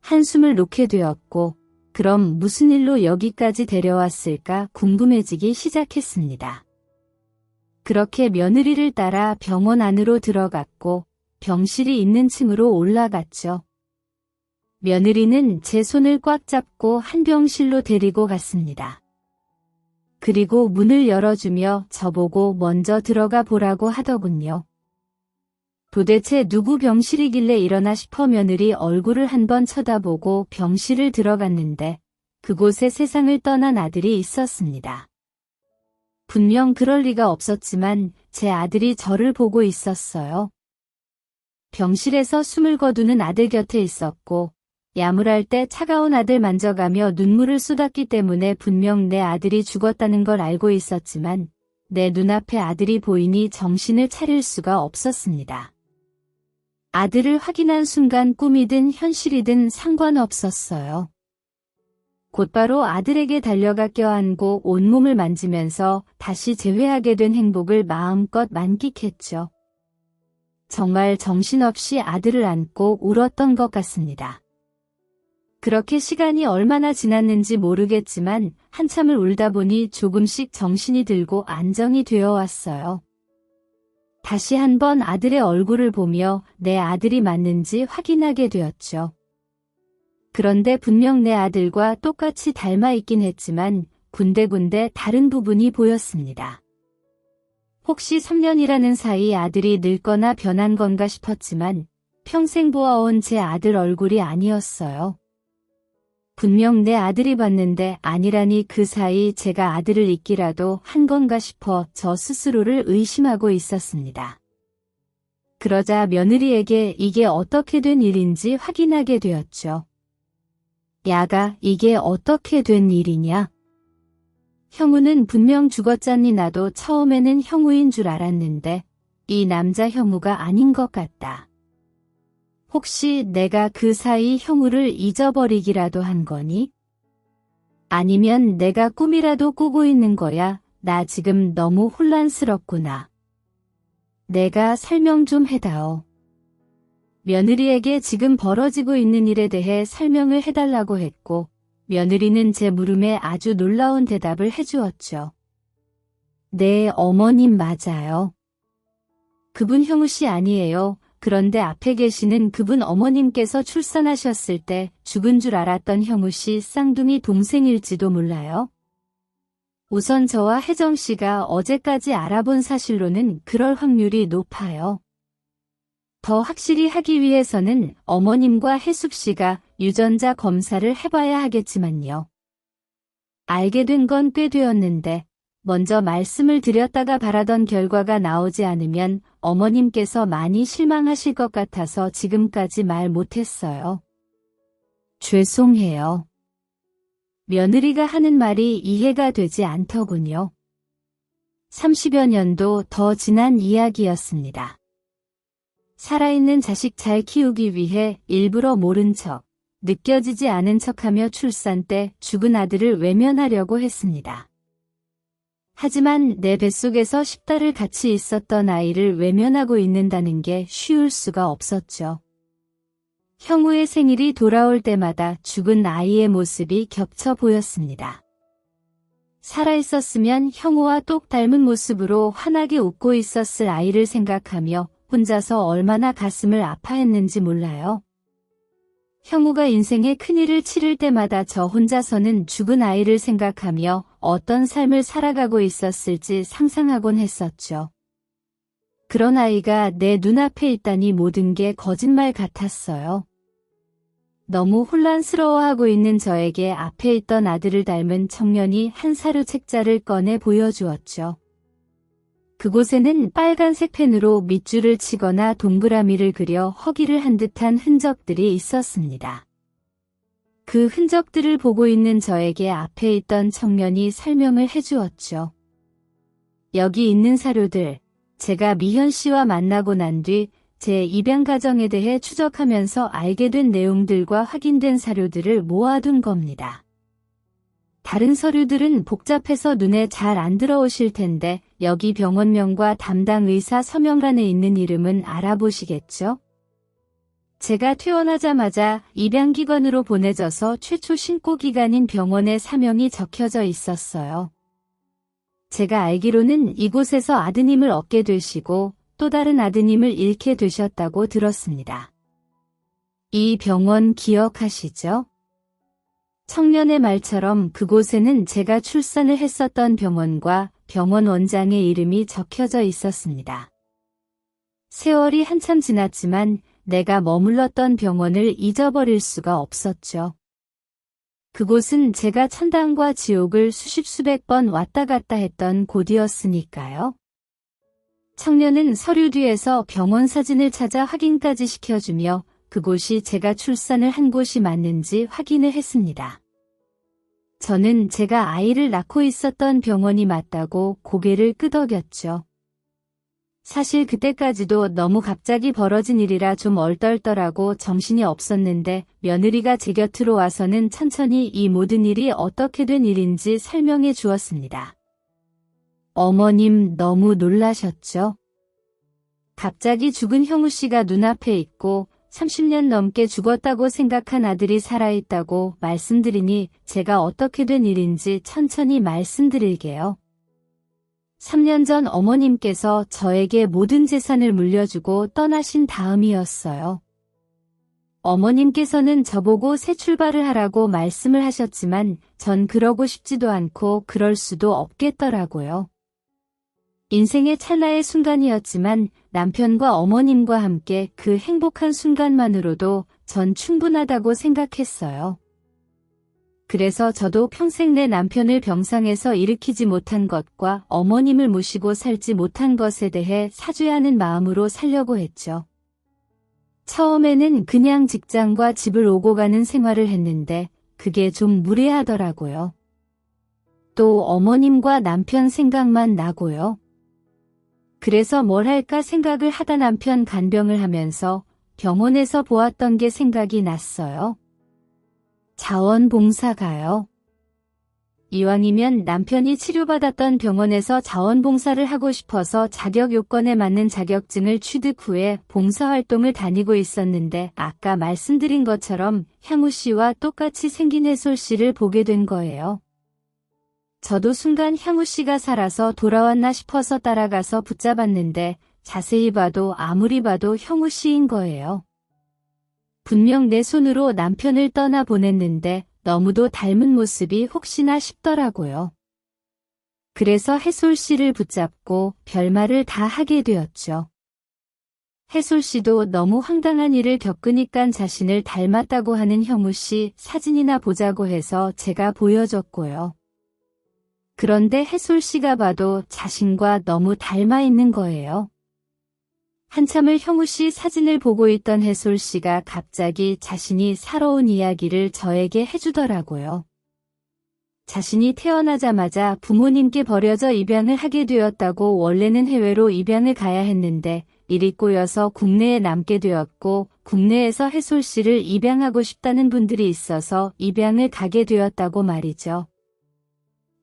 한숨을 놓게 되었고, 그럼 무슨 일로 여기까지 데려왔을까 궁금해지기 시작했습니다. 그렇게 며느리를 따라 병원 안으로 들어갔고 병실이 있는 층으로 올라갔죠. 며느리는 제 손을 꽉 잡고 한 병실로 데리고 갔습니다. 그리고 문을 열어주며 저보고 먼저 들어가 보라고 하더군요. 도대체 누구 병실이길래 이러나 싶어 며느리 얼굴을 한번 쳐다보고 병실을 들어갔는데 그곳에 세상을 떠난 아들이 있었습니다. 분명 그럴 리가 없었지만 제 아들이 저를 보고 있었어요. 병실에서 숨을 거두는 아들 곁에 있었고 야물할 때 차가운 아들 만져가며 눈물을 쏟았기 때문에 분명 내 아들이 죽었다는 걸 알고 있었지만 내 눈앞에 아들이 보이니 정신을 차릴 수가 없었습니다. 아들을 확인한 순간 꿈이든 현실이든 상관없었어요. 곧바로 아들에게 달려가 껴안고 온몸을 만지면서 다시 재회하게 된 행복을 마음껏 만끽했죠. 정말 정신없이 아들을 안고 울었던 것 같습니다. 그렇게 시간이 얼마나 지났는지 모르겠지만 한참을 울다 보니 조금씩 정신이 들고 안정이 되어 왔어요. 다시 한번 아들의 얼굴을 보며 내 아들이 맞는지 확인하게 되었죠. 그런데 분명 내 아들과 똑같이 닮아 있긴 했지만 군데군데 다른 부분이 보였습니다. 혹시 3년이라는 사이 아들이 늙거나 변한 건가 싶었지만 평생 보아온 제 아들 얼굴이 아니었어요. 분명 내 아들이 봤는데 아니라니 그 사이 제가 아들을 잊기라도 한 건가 싶어 저 스스로를 의심하고 있었습니다. 그러자 며느리에게 이게 어떻게 된 일인지 확인하게 되었죠. 야가, 이게 어떻게 된 일이냐? 형우는 분명 죽었잖니. 나도 처음에는 형우인 줄 알았는데 이 남자 형우가 아닌 것 같다. 혹시 내가 그 사이 형우를 잊어버리기라도 한 거니? 아니면 내가 꿈이라도 꾸고 있는 거야? 나 지금 너무 혼란스럽구나. 내가 설명 좀 해다오. 며느리에게 지금 벌어지고 있는 일에 대해 설명을 해달라고 했고 며느리는 제 물음에 아주 놀라운 대답을 해주었죠. 네, 어머님 맞아요. 그분 형우 씨 아니에요. 그런데 앞에 계시는 그분 어머님께서 출산하셨을 때 죽은 줄 알았던 형우 씨 쌍둥이 동생일지도 몰라요. 우선 저와 혜정 씨가 어제까지 알아본 사실로는 그럴 확률이 높아요. 더 확실히 하기 위해서는 어머님과 혜숙 씨가 유전자 검사를 해봐야 하겠지만요. 알게 된 건 꽤 되었는데 먼저 말씀을 드렸다가 바라던 결과가 나오지 않으면 어머님께서 많이 실망하실 것 같아서 지금까지 말 못했어요. 죄송해요. 며느리가 하는 말이 이해가 되지 않더군요. 30여 년도 더 지난 이야기였습니다. 살아있는 자식 잘 키우기 위해 일부러 모른 척, 느껴지지 않은 척하며 출산 때 죽은 아들을 외면하려고 했습니다. 하지만 내 뱃속에서 10달을 같이 있었던 아이를 외면하고 있는다는 게 쉬울 수가 없었죠. 형우의 생일이 돌아올 때마다 죽은 아이의 모습이 겹쳐 보였습니다. 살아있었으면 형우와 똑 닮은 모습으로 환하게 웃고 있었을 아이를 생각하며 혼자서 얼마나 가슴을 아파했는지 몰라요. 형우가 인생의 큰일을 치를 때마다 저 혼자서는 죽은 아이를 생각하며 어떤 삶을 살아가고 있었을지 상상하곤 했었죠. 그런 아이가 내 눈앞에 있다니 모든 게 거짓말 같았어요. 너무 혼란스러워하고 있는 저에게 앞에 있던 아들을 닮은 청년이 한 사료 책자를 꺼내 보여주었죠. 그곳에는 빨간색 펜으로 밑줄을 치거나 동그라미를 그려 허기를 한 듯한 흔적들이 있었습니다. 그 흔적들을 보고 있는 저에게 앞에 있던 청년이 설명을 해주었죠. 여기 있는 사료들, 제가 미현 씨와 만나고 난 뒤 제 입양 과정에 대해 추적하면서 알게 된 내용들과 확인된 사료들을 모아둔 겁니다. 다른 서류들은 복잡해서 눈에 잘 안 들어오실 텐데 여기 병원명과 담당 의사 서명란에 있는 이름은 알아보시겠죠? 제가 퇴원하자마자 입양기관으로 보내져서 최초 신고기관인 병원에 사명이 적혀져 있었어요. 제가 알기로는 이곳에서 아드님을 얻게 되시고 또 다른 아드님을 잃게 되셨다고 들었습니다. 이 병원 기억하시죠? 청년의 말처럼 그곳에는 제가 출산을 했었던 병원과 병원 원장의 이름이 적혀져 있었습니다. 세월이 한참 지났지만 내가 머물렀던 병원을 잊어버릴 수가 없었죠. 그곳은 제가 천당과 지옥을 수십 수백 번 왔다 갔다 했던 곳이었으니까요. 청년은 서류 뒤에서 병원 사진을 찾아 확인까지 시켜주며 그곳이 제가 출산을 한 곳이 맞는지 확인을 했습니다. 저는 제가 아이를 낳고 있었던 병원이 맞다고 고개를 끄덕였죠. 사실 그때까지도 너무 갑자기 벌어진 일이라 좀 얼떨떨하고 정신이 없었는데 며느리가 제 곁으로 와서는 천천히 이 모든 일이 어떻게 된 일인지 설명해 주었습니다. 어머님 너무 놀라셨죠? 갑자기 죽은 형우 씨가 눈앞에 있고 30년 넘게 죽었다고 생각한 아들이 살아있다고 말씀드리니 제가 어떻게 된 일인지 천천히 말씀드릴게요. 3년 전 어머님께서 저에게 모든 재산을 물려주고 떠나신 다음이었어요. 어머님께서는 저보고 새 출발을 하라고 말씀을 하셨지만 전 그러고 싶지도 않고 그럴 수도 없겠더라고요. 인생의 찰나의 순간이었지만 남편과 어머님과 함께 그 행복한 순간만으로도 전 충분하다고 생각했어요. 그래서 저도 평생 내 남편을 병상에서 일으키지 못한 것과 어머님을 모시고 살지 못한 것에 대해 사죄하는 마음으로 살려고 했죠. 처음에는 그냥 직장과 집을 오고 가는 생활을 했는데 그게 좀 무례하더라고요. 또 어머님과 남편 생각만 나고요. 그래서 뭘 할까 생각을 하다 남편 간병을 하면서 병원에서 보았던 게 생각이 났어요. 자원봉사가요. 이왕이면 남편이 치료받았던 병원에서 자원봉사를 하고 싶어서 자격 요건에 맞는 자격증을 취득 후에 봉사활동을 다니고 있었는데 아까 말씀드린 것처럼 향우 씨와 똑같이 생긴 해솔 씨를 보게 된 거예요. 저도 순간 향우 씨가 살아서 돌아왔나 싶어서 따라가서 붙잡았는데 자세히 봐도 아무리 봐도 형우 씨인 거예요. 분명 내 손으로 남편을 떠나보냈는데 너무도 닮은 모습이 혹시나 싶더라고요. 그래서 해솔 씨를 붙잡고 별말을 다 하게 되었죠. 해솔 씨도 너무 황당한 일을 겪으니까 자신을 닮았다고 하는 형우 씨 사진이나 보자고 해서 제가 보여줬고요. 그런데 해솔 씨가 봐도 자신과 너무 닮아 있는 거예요. 한참을 형우 씨 사진을 보고 있던 해솔 씨가 갑자기 자신이 살아온 이야기를 저에게 해주더라고요. 자신이 태어나자마자 부모님께 버려져 입양을 하게 되었다고 원래는 해외로 입양을 가야 했는데 일이 꼬여서 국내에 남게 되었고 국내에서 해솔 씨를 입양하고 싶다는 분들이 있어서 입양을 가게 되었다고 말이죠.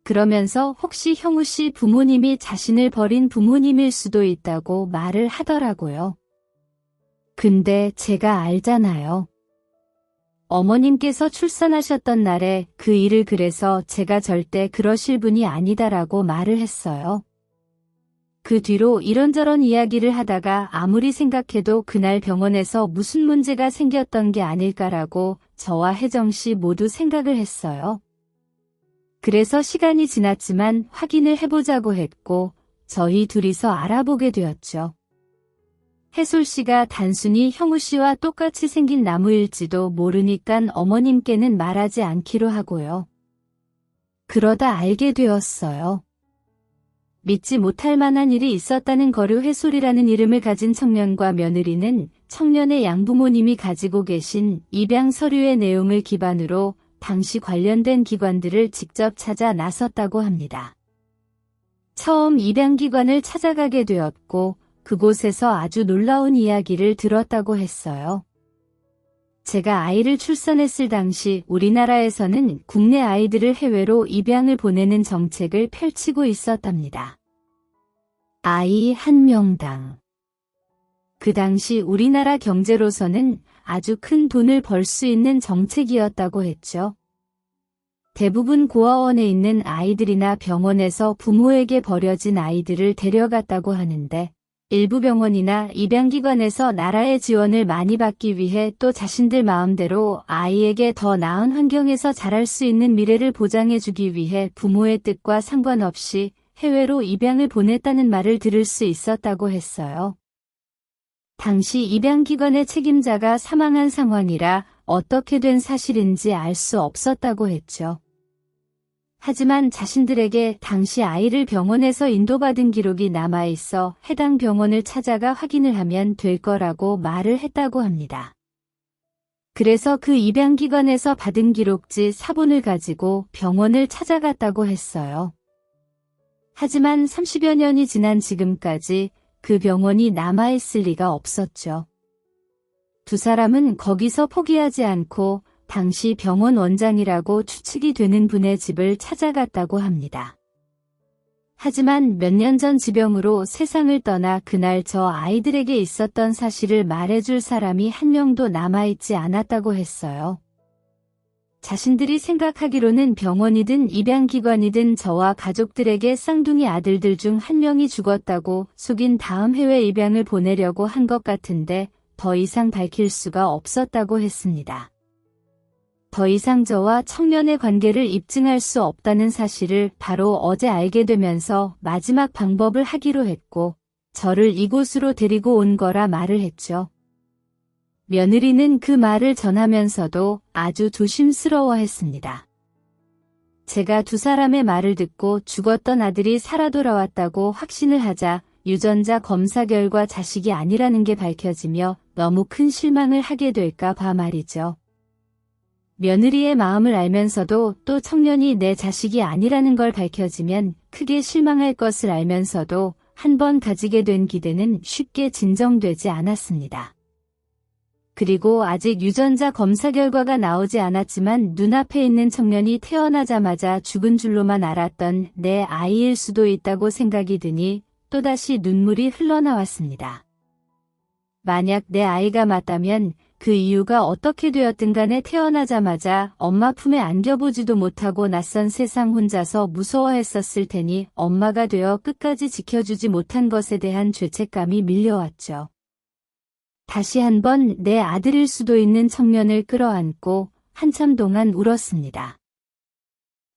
그러면서 혹시 형우 씨 부모님이 자신을 버린 부모님일 수도 있다고 말을 하더라고요. 근데 제가 알잖아요. 어머님께서 출산하셨던 날에 그 일을 그래서 제가 절대 그러실 분이 아니다라고 말을 했어요. 그 뒤로 이런저런 이야기를 하다가 아무리 생각해도 그날 병원에서 무슨 문제가 생겼던 게 아닐까라고 저와 혜정 씨 모두 생각을 했어요. 그래서 시간이 지났지만 확인을 해보자고 했고 저희 둘이서 알아보게 되었죠. 해솔 씨가 단순히 형우 씨와 똑같이 생긴 나무일지도 모르니깐 어머님께는 말하지 않기로 하고요. 그러다 알게 되었어요. 믿지 못할 만한 일이 있었다는 거류 해솔이라는 이름을 가진 청년과 며느리는 청년의 양부모님이 가지고 계신 입양 서류의 내용을 기반으로 당시 관련된 기관들을 직접 찾아 나섰다고 합니다. 처음 입양기관을 찾아가게 되었고 그곳에서 아주 놀라운 이야기를 들었다고 했어요. 제가 아이를 출산했을 당시 우리나라에서는 국내 아이들을 해외로 입양을 보내는 정책을 펼치고 있었답니다. 아이 한 명당. 그 당시 우리나라 경제로서는 아주 큰 돈을 벌 수 있는 정책이었다고 했죠. 대부분 고아원에 있는 아이들이나 병원에서 부모에게 버려진 아이들을 데려갔다고 하는데 일부 병원이나 입양기관에서 나라의 지원을 많이 받기 위해 또 자신들 마음대로 아이에게 더 나은 환경에서 자랄 수 있는 미래를 보장해주기 위해 부모의 뜻과 상관없이 해외로 입양을 보냈다는 말을 들을 수 있었다고 했어요. 당시 입양기관의 책임자가 사망한 상황이라 어떻게 된 사실인지 알 수 없었다고 했죠. 하지만 자신들에게 당시 아이를 병원에서 인도받은 기록이 남아있어 해당 병원을 찾아가 확인을 하면 될 거라고 말을 했다고 합니다. 그래서 그 입양기관에서 받은 기록지 사본을 가지고 병원을 찾아갔다고 했어요. 하지만 30여 년이 지난 지금까지 그 병원이 남아있을 리가 없었죠. 두 사람은 거기서 포기하지 않고 당시 병원 원장이라고 추측이 되는 분의 집을 찾아갔다고 합니다. 하지만 몇 년 전 지병으로 세상을 떠나 그날 저 아이들에게 있었던 사실을 말해줄 사람이 한 명도 남아있지 않았다고 했어요. 자신들이 생각하기로는 병원이든 입양기관이든 저와 가족들에게 쌍둥이 아들들 중 한 명이 죽었다고 속인 다음 해외 입양을 보내려고 한 것 같은데 더 이상 밝힐 수가 없었다고 했습니다. 더 이상 저와 청년의 관계를 입증할 수 없다는 사실을 바로 어제 알게 되면서 마지막 방법을 하기로 했고 저를 이곳으로 데리고 온 거라 말을 했죠. 며느리는 그 말을 전하면서도 아주 조심스러워했습니다. 제가 두 사람의 말을 듣고 죽었던 아들이 살아 돌아왔다고 확신을 하자 유전자 검사 결과 자식이 아니라는 게 밝혀지며 너무 큰 실망을 하게 될까 봐 말이죠. 며느리의 마음을 알면서도 또 청년이 내 자식이 아니라는 걸 밝혀지면 크게 실망할 것을 알면서도 한 번 가지게 된 기대는 쉽게 진정되지 않았습니다. 그리고 아직 유전자 검사 결과가 나오지 않았지만 눈앞에 있는 청년이 태어나자마자 죽은 줄로만 알았던 내 아이일 수도 있다고 생각이 드니 또다시 눈물이 흘러나왔습니다. 만약 내 아이가 맞다면 그 이유가 어떻게 되었든 간에 태어나자마자 엄마 품에 안겨보지도 못하고 낯선 세상 혼자서 무서워했었을 테니 엄마가 되어 끝까지 지켜주지 못한 것에 대한 죄책감이 밀려왔죠. 다시 한번 내 아들일 수도 있는 청년을 끌어안고 한참 동안 울었습니다.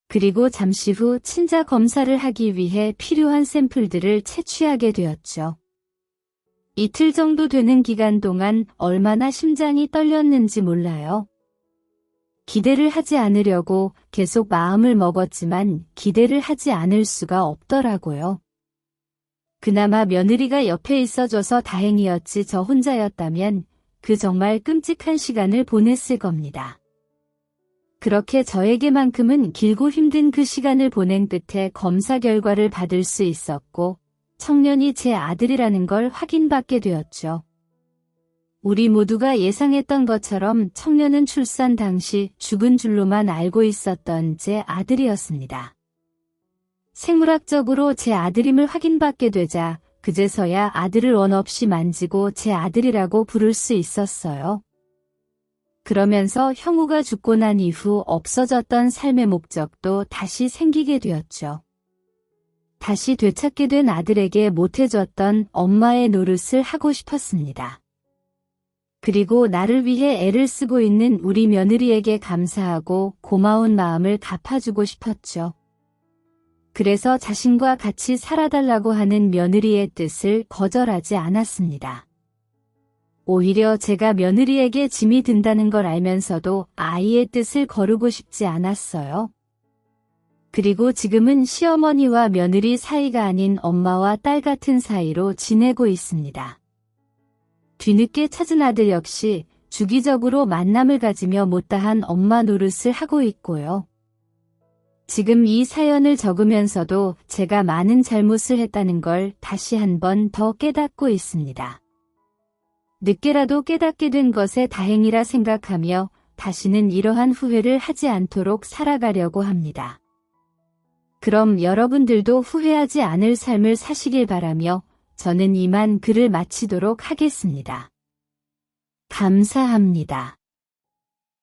그리고 잠시 후 친자 검사를 하기 위해 필요한 샘플들을 채취하게 되었죠. 이틀 정도 되는 기간 동안 얼마나 심장이 떨렸는지 몰라요. 기대를 하지 않으려고 계속 마음을 먹었지만 기대를 하지 않을 수가 없더라고요. 그나마 며느리가 옆에 있어줘서 다행이었지 저 혼자였다면 그 정말 끔찍한 시간을 보냈을 겁니다. 그렇게 저에게만큼은 길고 힘든 그 시간을 보낸 끝에 검사 결과를 받을 수 있었고 청년이 제 아들이라는 걸 확인받게 되었죠. 우리 모두가 예상했던 것처럼 청년은 출산 당시 죽은 줄로만 알고 있었던 제 아들이었습니다. 생물학적으로 제 아들임을 확인받게 되자 그제서야 아들을 원 없이 만지고 제 아들이라고 부를 수 있었어요. 그러면서 형우가 죽고 난 이후 없어졌던 삶의 목적도 다시 생기게 되었죠. 다시 되찾게 된 아들에게 못해줬던 엄마의 노릇을 하고 싶었습니다. 그리고 나를 위해 애를 쓰고 있는 우리 며느리에게 감사하고 고마운 마음을 갚아주고 싶었죠. 그래서 자신과 같이 살아달라고 하는 며느리의 뜻을 거절하지 않았습니다. 오히려 제가 며느리에게 짐이 든다는 걸 알면서도 아이의 뜻을 거르고 싶지 않았어요. 그리고 지금은 시어머니와 며느리 사이가 아닌 엄마와 딸 같은 사이로 지내고 있습니다. 뒤늦게 찾은 아들 역시 주기적으로 만남을 가지며 못다한 엄마 노릇을 하고 있고요. 지금 이 사연을 적으면서도 제가 많은 잘못을 했다는 걸 다시 한 번 더 깨닫고 있습니다. 늦게라도 깨닫게 된 것에 다행이라 생각하며 다시는 이러한 후회를 하지 않도록 살아가려고 합니다. 그럼 여러분들도 후회하지 않을 삶을 사시길 바라며 저는 이만 글을 마치도록 하겠습니다. 감사합니다.